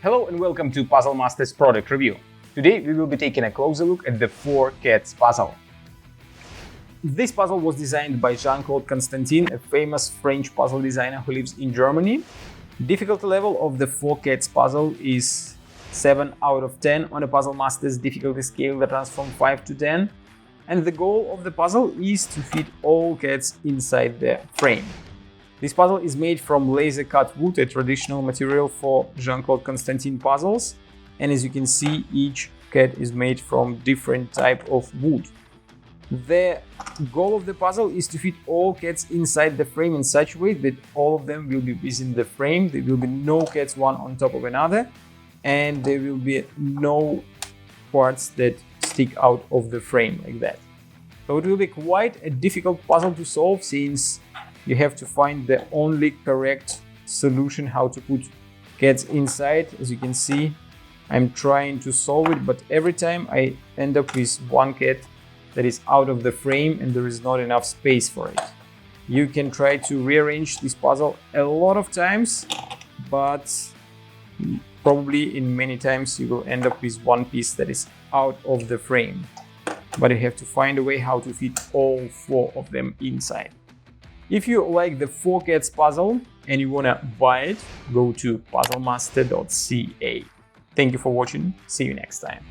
Hello and welcome to Puzzle Masters product review. Today we will be taking a closer look at the 4 Cats puzzle. This puzzle was designed by Jean-Claude Constantin, a famous French puzzle designer who lives in Germany. Difficulty level of the 4 Cats puzzle is 7 out of 10 on a Puzzle Masters difficulty scale that runs from 5 to 10. And the goal of the puzzle is to fit all cats inside the frame. This puzzle is made from laser cut wood, a traditional material for Jean-Claude Constantin puzzles. And as you can see, each cat is made from different type of wood. The goal of the puzzle is to fit all cats inside the frame in such a way that all of them will be within the frame. There will be no cats one on top of another, and there will be no parts that stick out of the frame like that. So it will be quite a difficult puzzle to solve, since you have to find the only correct solution how to put cats inside. As you can see, I'm trying to solve it, but every time I end up with one cat that is out of the frame and there is not enough space for it. You can try to rearrange this puzzle a lot of times, but probably in many times you will end up with one piece that is out of the frame. But you have to find a way how to fit all 4 of them inside. If you like the 4 Cats puzzle and you wanna buy it, go to puzzlemaster.ca. Thank you for watching. See you next time.